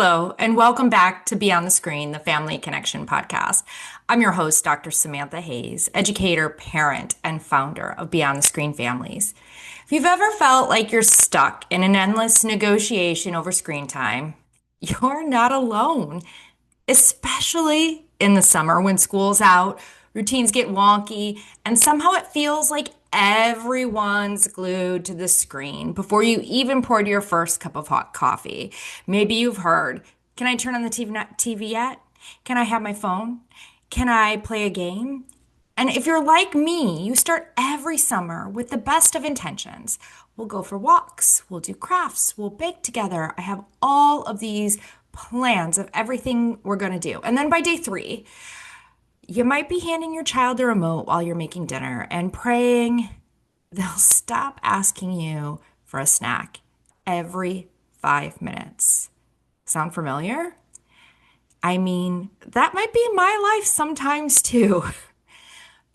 Hello, and welcome back to Beyond the Screen, the Family Connection podcast. I'm your host, Dr. Samantha Hayes, educator, parent, and founder of Beyond the Screen Families. If you've ever felt like you're stuck in an endless negotiation over screen time, you're not alone, especially in the summer when school's out, routines get wonky, and somehow it feels like everyone's glued to the screen before you even poured your first cup of hot coffee. Maybe you've heard, can I turn on the TV yet? Can I have my phone? Can I play a game? And if you're like me, you start every summer with the best of intentions. We'll go for walks, we'll do crafts, we'll bake together. I have all of these plans of everything we're going to do. And then by day 3, you might be handing your child the remote while you're making dinner and praying they'll stop asking you for a snack every 5 minutes. Sound familiar? I mean, that might be my life sometimes too.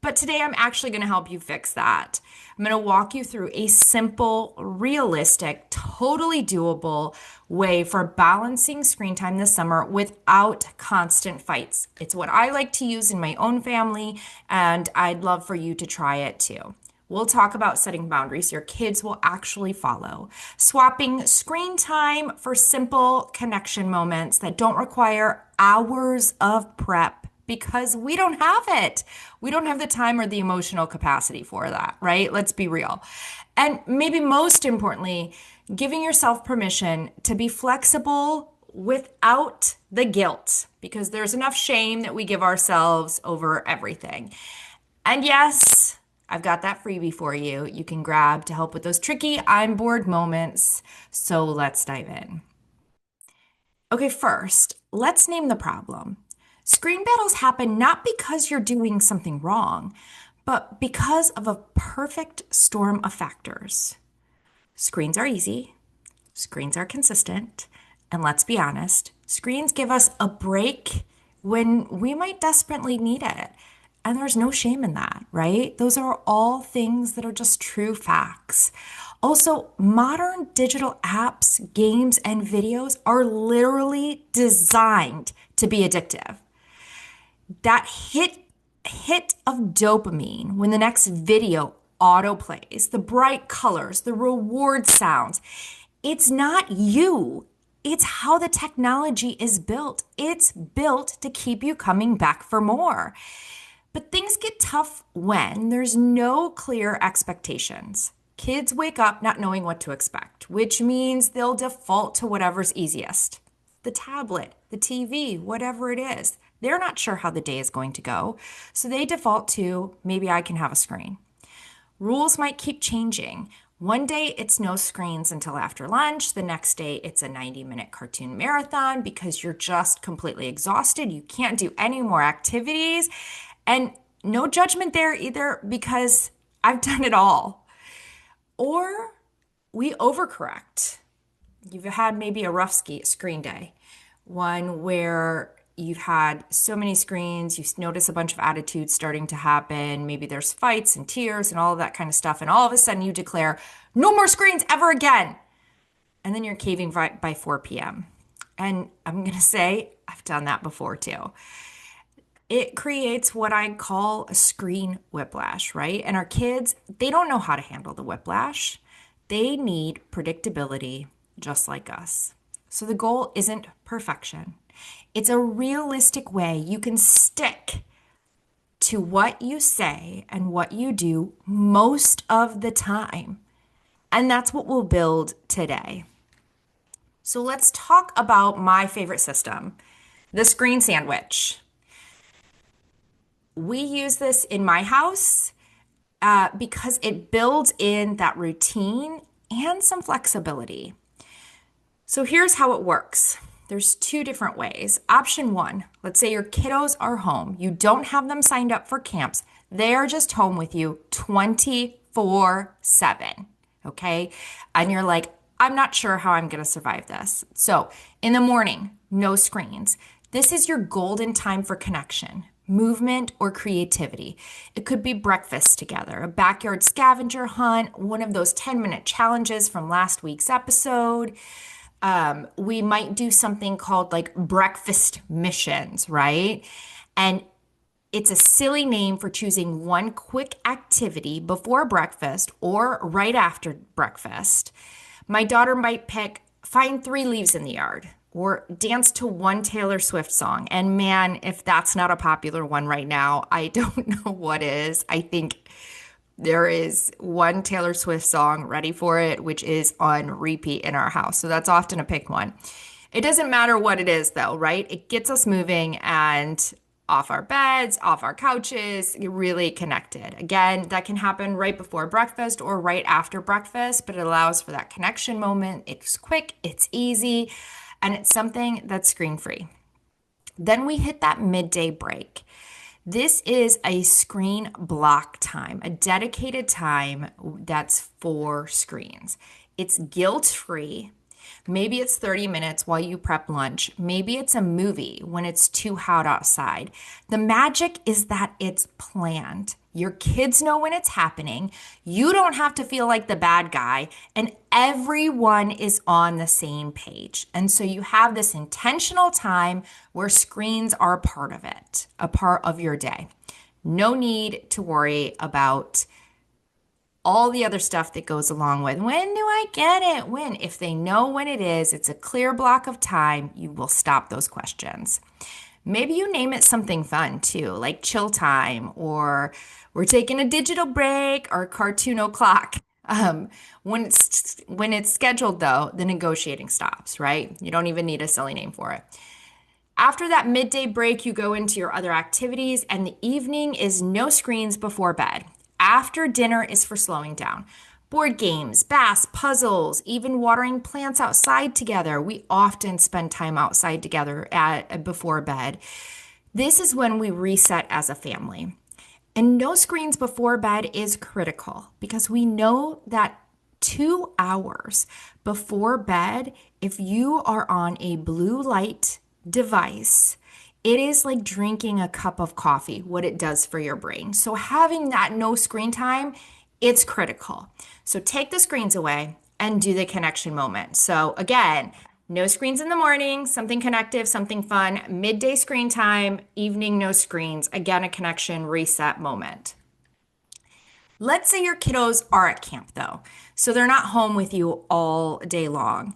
But today I'm actually going to help you fix that. I'm going to walk you through a simple, realistic, totally doable way for balancing screen time this summer without constant fights. It's what I like to use in my own family, and I'd love for you to try it too. We'll talk about setting boundaries your kids will actually follow, swapping screen time for simple connection moments that don't require hours of prep because we don't have it. We don't have the time or the emotional capacity for that, right? Let's be real. And maybe most importantly, giving yourself permission to be flexible without the guilt, because there's enough shame that we give ourselves over everything. And yes, I've got that freebie for you. You can grab to help with those tricky I'm bored moments. So let's dive in. Okay, first, let's name the problem. Screen battles happen not because you're doing something wrong, but because of a perfect storm of factors. Screens are easy, screens are consistent, and let's be honest, screens give us a break when we might desperately need it. And there's no shame in that, right? Those are all things that are just true facts. Also, modern digital apps, games, and videos are literally designed to be addictive. That hit of dopamine when the next video auto plays, the bright colors, the reward sounds, it's not you. It's how the technology is built. It's built to keep you coming back for more. But things get tough when there's no clear expectations. Kids wake up not knowing what to expect, which means they'll default to whatever's easiest. The tablet, the TV, whatever it is. They're not sure how the day is going to go, so they default to maybe I can have a screen. Rules might keep changing. One day it's no screens until after lunch. The next day it's a 90-minute cartoon marathon because you're just completely exhausted. You can't do any more activities. And no judgment there either because I've done it all. Or we overcorrect. You've had maybe a rough screen day, one where you've had so many screens, you notice a bunch of attitudes starting to happen. Maybe there's fights and tears and all of that kind of stuff. And all of a sudden you declare, no more screens ever again. And then you're caving right by 4 p.m. And I'm going to say, I've done that before too. It creates what I call a screen whiplash, right? And our kids, they don't know how to handle the whiplash. They need predictability just like us. So the goal isn't perfection. It's a realistic way you can stick to what you say and what you do most of the time. And that's what we'll build today. So let's talk about my favorite system, the screen sandwich. We use this in my house because it builds in that routine and some flexibility. So here's how it works. There's 2 different ways. Option 1, let's say your kiddos are home. You don't have them signed up for camps. They are just home with you 24/7, okay? And you're like, I'm not sure how I'm going to survive this. So in the morning, no screens. This is your golden time for connection, movement, or creativity. It could be breakfast together, a backyard scavenger hunt, one of those 10-minute challenges from last week's episode. We might do something called like breakfast missions, right? And it's a silly name for choosing one quick activity before breakfast or right after breakfast. My daughter might pick find three leaves in the yard or dance to one Taylor Swift song. And man, if that's not a popular one right now, I don't know what is. I think there is one Taylor Swift song, ready for it, which is on repeat in our house. So that's often a pick one. It doesn't matter what it is, though, right? It gets us moving and off our beds, off our couches, really connected. Again, that can happen right before breakfast or right after breakfast, but it allows for that connection moment. It's quick, it's easy, and it's something that's screen free. Then we hit that midday break. This is a screen block time, a dedicated time that's for screens. It's guilt-free. Maybe it's 30 minutes while you prep lunch. Maybe it's a movie when it's too hot outside. The magic is that it's planned. Your kids know when it's happening. You don't have to feel like the bad guy, and everyone is on the same page. And so you have this intentional time where screens are a part of it, a part of your day. No need to worry about all the other stuff that goes along with when do I get it? When? If they know when it is, it's a clear block of time, you will stop those questions. Maybe you name it something fun too, like chill time, or we're taking a digital break, or cartoon o'clock. When it's scheduled though, the negotiating stops, right? You don't even need a silly name for it. After that midday break, you go into your other activities, and the evening is no screens before bed. After dinner is for slowing down. Board games, baths, puzzles, even watering plants outside together. We often spend time outside together before bed. This is when we reset as a family. And no screens before bed is critical because we know that 2 hours before bed, if you are on a blue light device, it is like drinking a cup of coffee, what it does for your brain. So having that no screen time, it's critical. So take the screens away and do the connection moment. So again, no screens in the morning, something connective, something fun, midday screen time, evening no screens, again, a connection reset moment. Let's say your kiddos are at camp though, so they're not home with you all day long.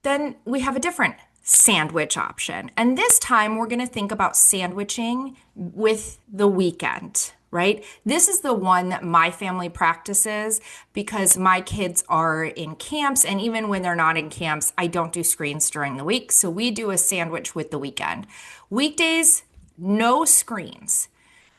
Then we have a different sandwich option. And this time we're going to think about sandwiching with the weekend, right? This is the one that my family practices because my kids are in camps. And even when they're not in camps, I don't do screens during the week. So we do a sandwich with the weekend. Weekdays, no screens.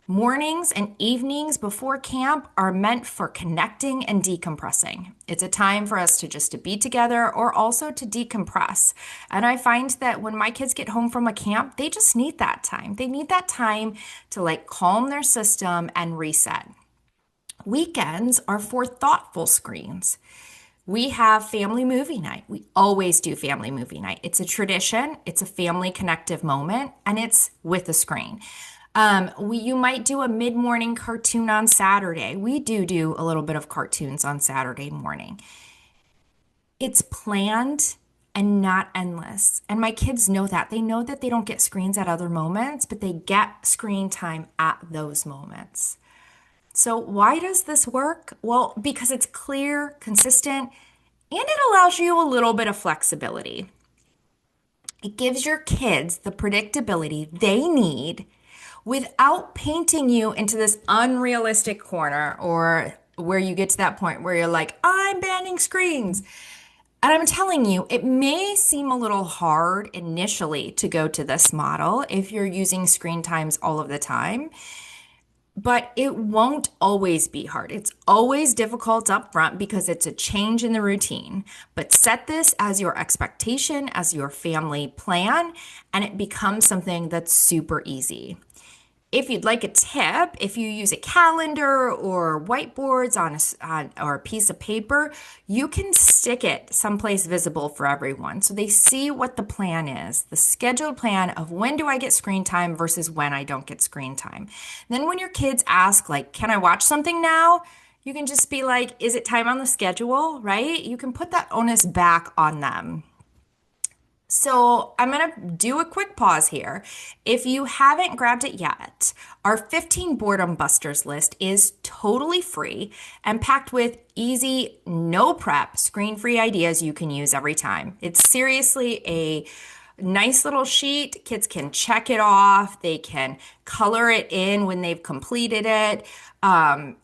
Mornings and evenings before camp are meant for connecting and decompressing. It's a time for us to be together or also to decompress. And I find that when my kids get home from a camp, they just need that time. They need that time to like calm their system and reset. Weekends are for thoughtful screens. We have family movie night. We always do family movie night. It's a tradition. It's a family connective moment, and it's with a screen. You might do a mid-morning cartoon on Saturday. We do a little bit of cartoons on Saturday morning. It's planned and not endless. And my kids know that. They know that they don't get screens at other moments, but they get screen time at those moments. So why does this work? Well, because it's clear, consistent, and it allows you a little bit of flexibility. It gives your kids the predictability they need without painting you into this unrealistic corner or where you get to that point where you're like, I'm banning screens. And I'm telling you, it may seem a little hard initially to go to this model if you're using screen times all of the time, but it won't always be hard. It's always difficult up front because it's a change in the routine. But set this as your expectation, as your family plan, and it becomes something that's super easy. If you'd like a tip, if you use a calendar or whiteboards or a piece of paper, you can stick it someplace visible for everyone so they see what the plan is, the scheduled plan of when do I get screen time versus when I don't get screen time. Then when your kids ask, like, can I watch something now? You can just be like, is it time on the schedule, right? You can put that onus back on them. So I'm going to do a quick pause here. If you haven't grabbed it yet, our 15 boredom busters list is totally free and packed with easy, no prep, screen-free ideas you can use every time. It's seriously a nice little sheet. Kids can check it off. They can color it in when they've completed it.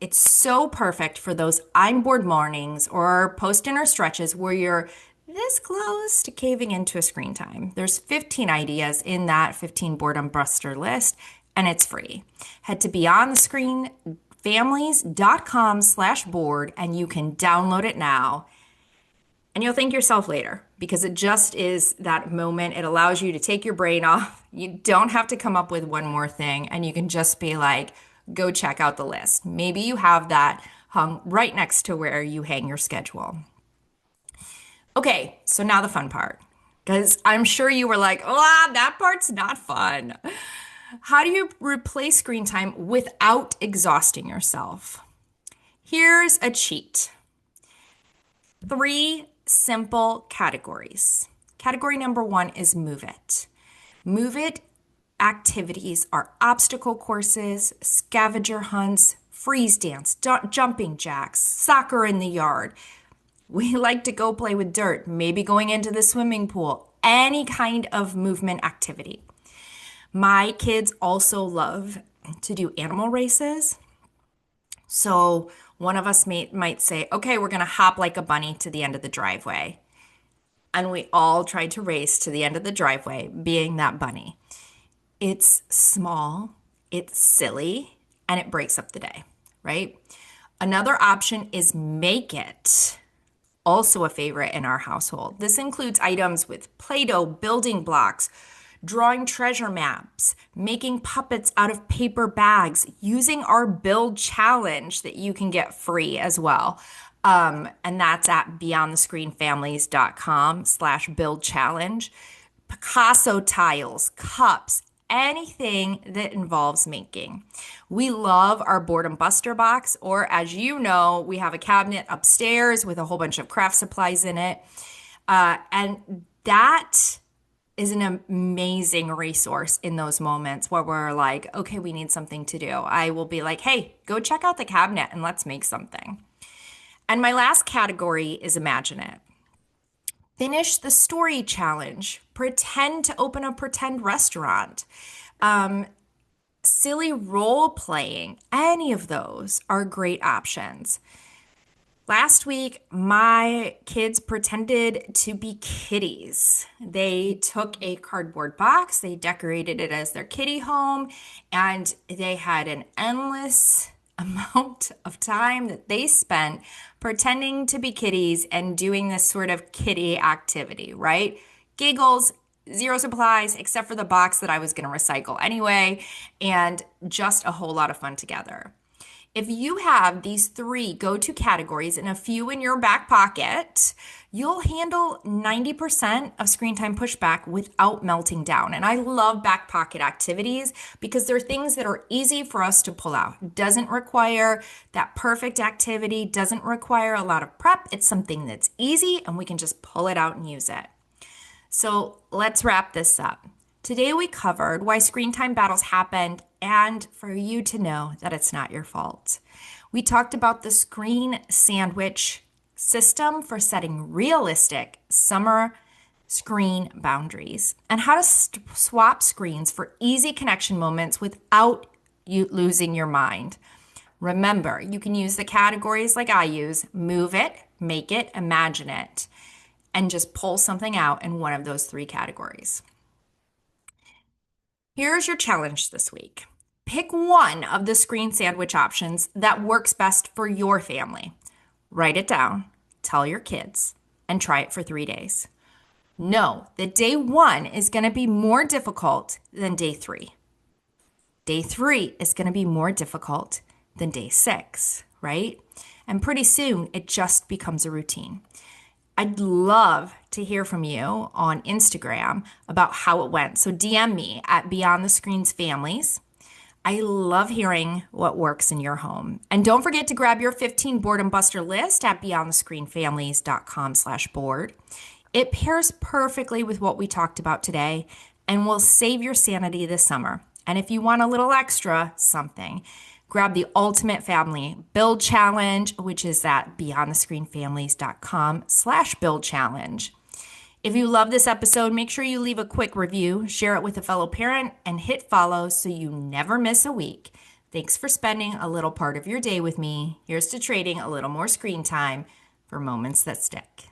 It's so perfect for those I'm bored mornings or post-dinner stretches where you're this close to caving into a screen time. There's 15 ideas in that 15 boredom buster list, and it's free. Head to beyondthescreenfamilies.com/board and you can download it now. And you'll thank yourself later because it just is that moment. It allows you to take your brain off. You don't have to come up with one more thing, and you can just be like, go check out the list. Maybe you have that hung right next to where you hang your schedule. Okay, so now the fun part, because I'm sure you were like, oh, that part's not fun. How do you replace screen time without exhausting yourself? Here's a cheat. 3 simple categories. Category number 1 is move it. Move it activities are obstacle courses, scavenger hunts, freeze dance, jumping jacks, soccer in the yard. We like to go play with dirt, maybe going into the swimming pool, any kind of movement activity. My kids also love to do animal races. So one of us might say, okay, we're going to hop like a bunny to the end of the driveway. And we all try to race to the end of the driveway, being that bunny. It's small, it's silly, and it breaks up the day, right? Another option is make it. Also a favorite in our household. This includes items with Play-Doh building blocks, drawing treasure maps, making puppets out of paper bags, using our build challenge that you can get free as well. And that's at beyondthescreenfamilies.com/build challenge. Picasso tiles, cups, anything that involves making. We love our boredom buster box, or as you know, we have a cabinet upstairs with a whole bunch of craft supplies in it. And that is an amazing resource in those moments where we're like, okay, we need something to do. I will be like, hey, go check out the cabinet and let's make something. And my last category is imagine it. Finish the story challenge. Pretend to open a pretend restaurant. Silly role playing. Any of those are great options. Last week, my kids pretended to be kitties. They took a cardboard box, they decorated it as their kitty home, and they had an endless amount of time that they spent pretending to be kitties and doing this sort of kitty activity, right? Giggles, zero supplies, except for the box that I was going to recycle anyway, and just a whole lot of fun together. If you have these 3 go-to categories and a few in your back pocket, you'll handle 90% of screen time pushback without melting down. And I love back pocket activities because they're things that are easy for us to pull out. Doesn't require that perfect activity, doesn't require a lot of prep. It's something that's easy and we can just pull it out and use it. So let's wrap this up. Today we covered why screen time battles happened and for you to know that it's not your fault. We talked about the screen sandwich system for setting realistic summer screen boundaries and how to swap screens for easy connection moments without you losing your mind. Remember, you can use the categories like I use, move it, make it, imagine it, and just pull something out in one of those 3 categories. Here's your challenge this week. Pick one of the screen sandwich options that works best for your family. Write it down, tell your kids, and try it for 3 days. Know that day 1 is going to be more difficult than day 3. Day 3 is going to be more difficult than day 6, right? And pretty soon it just becomes a routine. I'd love to hear from you on Instagram about how it went. So DM me at Beyond the Screens Families. I love hearing what works in your home. And don't forget to grab your 15 Boredom Buster list at beyondthescreenfamilies.com/board. It pairs perfectly with what we talked about today and will save your sanity this summer. And if you want a little extra something, grab the Ultimate Family Build Challenge, which is at beyondthescreenfamilies.com/build challenge. If you love this episode, make sure you leave a quick review, share it with a fellow parent, and hit follow so you never miss a week. Thanks for spending a little part of your day with me. Here's to trading a little more screen time for moments that stick.